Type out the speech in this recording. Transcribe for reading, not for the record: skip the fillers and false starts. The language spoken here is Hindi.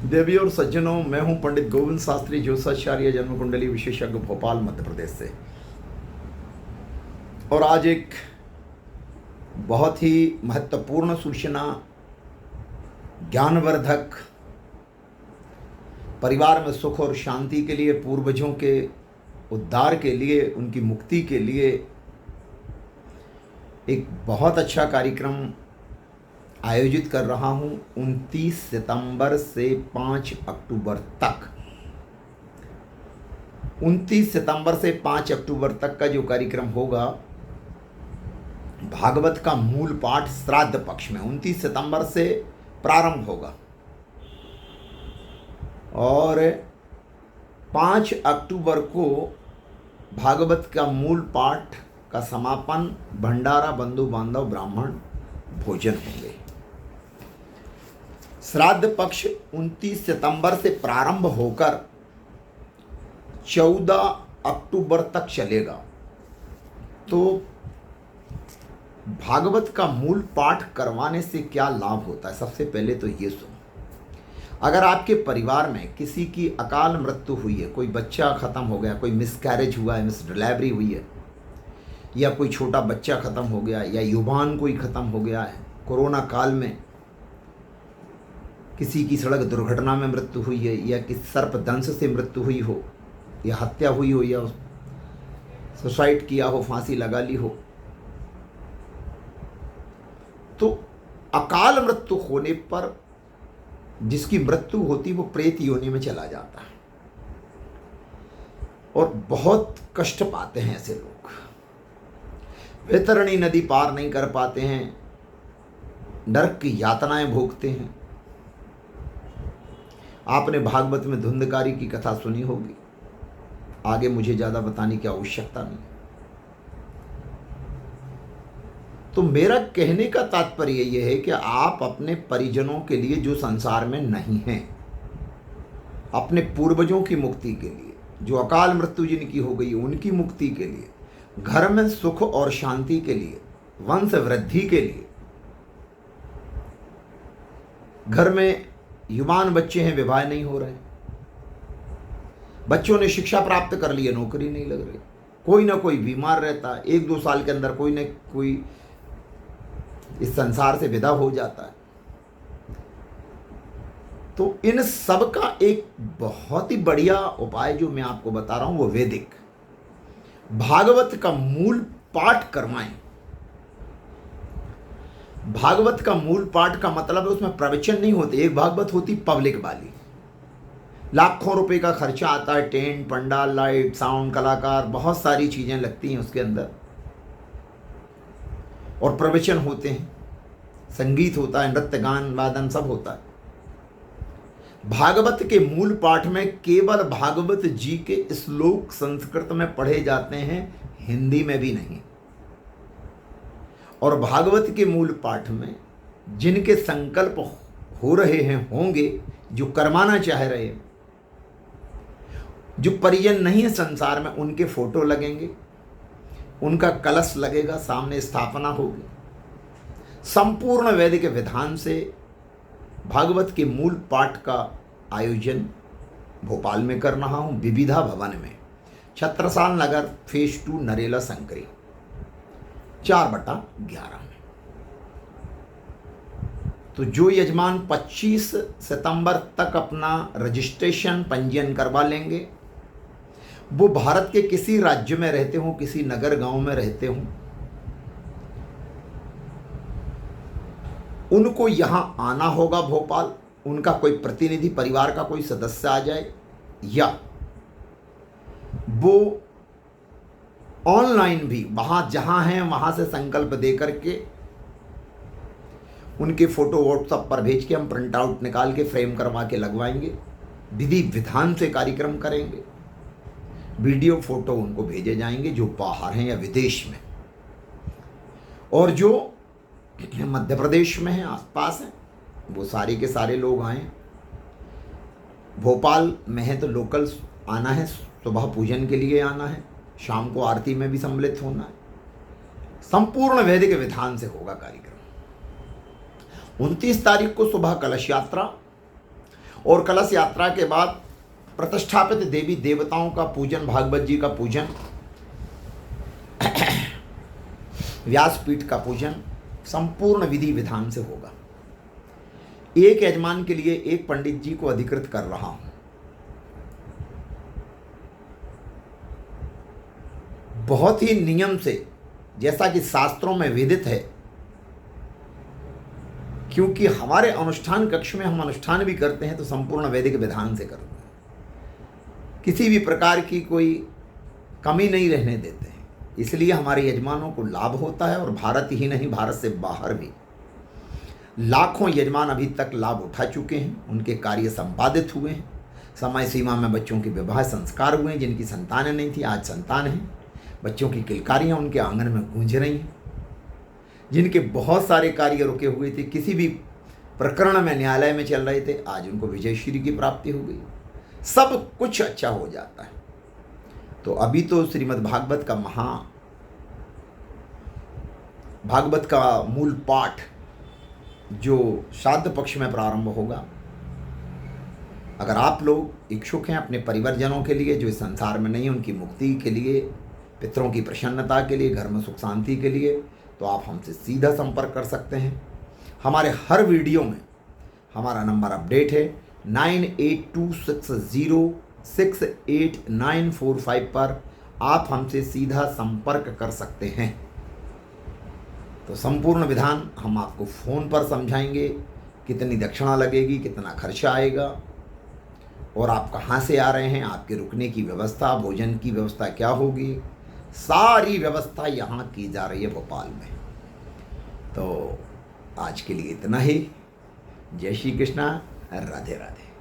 देवी और सज्जनों, मैं हूं पंडित गोविंद शास्त्री, ज्योतिषाचार्य, जन्म कुंडली विशेषज्ञ, भोपाल मध्य प्रदेश से। और आज एक बहुत ही महत्वपूर्ण सूचना, ज्ञानवर्धक, परिवार में सुख और शांति के लिए, पूर्वजों के उद्धार के लिए, उनकी मुक्ति के लिए एक बहुत अच्छा कार्यक्रम आयोजित कर रहा हूं। 29 सितंबर से 5 अक्टूबर तक 29 सितंबर से 5 अक्टूबर तक का जो कार्यक्रम होगा, भागवत का मूल पाठ श्राद्ध पक्ष में 29 सितंबर से प्रारंभ होगा और 5 अक्टूबर को भागवत का मूल पाठ का समापन, भंडारा, बंधु बांधव, ब्राह्मण भोजन होंगे। श्राद्ध पक्ष 29 सितंबर से प्रारंभ होकर 14 अक्टूबर तक चलेगा। तो भागवत का मूल पाठ करवाने से क्या लाभ होता है, सबसे पहले तो ये सुनो। अगर आपके परिवार में किसी की अकाल मृत्यु हुई है, कोई बच्चा खत्म हो गया, कोई मिसकैरेज हुआ है, मिस डिलीवरी हुई है, या कोई छोटा बच्चा खत्म हो गया, या युवान कोई खत्म हो गया है, कोरोना काल में किसी की सड़क दुर्घटना में मृत्यु हुई है, या किसी सर्पदंश से मृत्यु हुई हो, या हत्या हुई हो, या सुसाइड किया हो, फांसी लगा ली हो, तो अकाल मृत्यु होने पर जिसकी मृत्यु होती वो प्रेत योनि में चला जाता है और बहुत कष्ट पाते हैं ऐसे लोग। वैतरणी नदी पार नहीं कर पाते हैं, नरक की यातनाएं भोगते हैं। आपने भागवत में धुंधकारी की कथा सुनी होगी, आगे मुझे ज़्यादा बताने की आवश्यकता नहीं। तो मेरा कहने का तात्पर्य यह है कि आप अपने परिजनों के लिए जो संसार में नहीं हैं, अपने पूर्वजों की मुक्ति के लिए, जो अकाल मृत्यु जिनकी हो गई उनकी मुक्ति के लिए, घर में सुख और शांति के लिए, वंश वृद्धि के लिए, घर में युवान बच्चे हैं, विवाह नहीं हो रहे, बच्चों ने शिक्षा प्राप्त कर ली है, नौकरी नहीं लग रही, कोई ना कोई बीमार रहता है, 1-2 साल के अंदर कोई न कोई इस संसार से विदा हो जाता है। तो इन सब का एक बहुत ही बढ़िया उपाय जो मैं आपको बता रहा हूं वो वैदिक भागवत का मूल पाठ करवाएं। भागवत का मूल पाठ का मतलब है उसमें प्रवचन नहीं होते, एक भागवत होती पब्लिक वाली, लाखों रुपए का खर्चा आता है, टेंट, पंडाल, लाइट, साउंड, कलाकार, बहुत सारी चीजें लगती हैं उसके अंदर, और प्रवचन होते हैं, संगीत होता है, नृत्य, गान, वादन सब होता है। भागवत के मूल पाठ में केवल भागवत जी के श्लोक संस्कृत में पढ़े जाते हैं, हिंदी में भी नहीं। और भागवत के मूल पाठ में जिनके संकल्प हो रहे हैं, होंगे, जो करवाना चाह रहे हैं, जो परिजन नहीं है संसार में, उनके फोटो लगेंगे, उनका कलश लगेगा, सामने स्थापना होगी। संपूर्ण वैदिक विधान से भागवत के मूल पाठ का आयोजन भोपाल में कर रहा हूं, विविधा भवन में, छत्रसाल नगर, फेज 2, नरेला संकरी, 4/11 में। तो जो यजमान 25 सितंबर तक अपना रजिस्ट्रेशन, पंजीयन करवा लेंगे, वो भारत के किसी राज्य में रहते हों, किसी नगर गांव में रहते हों, उनको यहां आना होगा भोपाल। उनका कोई प्रतिनिधि, परिवार का कोई सदस्य आ जाए, या वो ऑनलाइन भी वहां जहां हैं वहां से संकल्प दे करके उनके फोटो व्हाट्सएप पर भेज के हम प्रिंट आउट निकाल के फ्रेम करवा के लगवाएंगे। विधि विधान से कार्यक्रम करेंगे, वीडियो फोटो उनको भेजे जाएंगे जो बाहर हैं या विदेश में, और जो मध्य प्रदेश में हैं, आसपास हैं, वो सारे के सारे लोग आए। भोपाल में है तो लोकल आना है, सुबह पूजन के लिए आना है, शाम को आरती में भी सम्मिलित होना है। संपूर्ण वैदिक विधान से होगा कार्यक्रम। 29 तारीख को सुबह कलश यात्रा और कलश यात्रा के बाद प्रतिष्ठापित देवी देवताओं का पूजन, भागवत जी का पूजन, व्यासपीठ का पूजन संपूर्ण विधि विधान से होगा। एक यजमान के लिए एक पंडित जी को अधिकृत कर रहा हूं। बहुत ही नियम से, जैसा कि शास्त्रों में विदित है, क्योंकि हमारे अनुष्ठान कक्ष में हम अनुष्ठान भी करते हैं तो संपूर्ण वैदिक विधान से करते हैं, किसी भी प्रकार की कोई कमी नहीं रहने देते हैं। इसलिए हमारे यजमानों को लाभ होता है, और भारत ही नहीं, भारत से बाहर भी लाखों यजमान अभी तक लाभ उठा चुके हैं। उनके कार्य संपादित हुए हैं, समय सीमा में बच्चों के विवाह संस्कार हुए हैं। जिनकी संतानें नहीं थी आज संतान हैं, बच्चों की किलकारियाँ उनके आंगन में गूंज रही हैं। जिनके बहुत सारे कार्य रुके हुए थे, किसी भी प्रकरण में न्यायालय में चल रहे थे, आज उनको विजयश्री की प्राप्ति हो गई। सब कुछ अच्छा हो जाता है। तो अभी तो श्रीमद् भागवत का मूल पाठ जो श्राद्ध पक्ष में प्रारंभ होगा, अगर आप लोग इच्छुक हैं अपने परिवारजनों के लिए जो इस संसार में नहीं, उनकी मुक्ति के लिए, पितरों की प्रसन्नता के लिए, घर में सुख शांति के लिए, तो आप हमसे सीधा संपर्क कर सकते हैं। हमारे हर वीडियो में हमारा नंबर अपडेट है 9826068945 पर आप हमसे सीधा संपर्क कर सकते हैं। तो संपूर्ण विधान हम आपको फ़ोन पर समझाएंगे, कितनी दक्षिणा लगेगी, कितना खर्चा आएगा, और आप कहाँ से आ रहे हैं, आपके रुकने की व्यवस्था, भोजन की व्यवस्था क्या होगी, सारी व्यवस्था यहाँ की जा रही है भोपाल में। तो आज के लिए इतना ही। जय श्री कृष्णा, राधे राधे।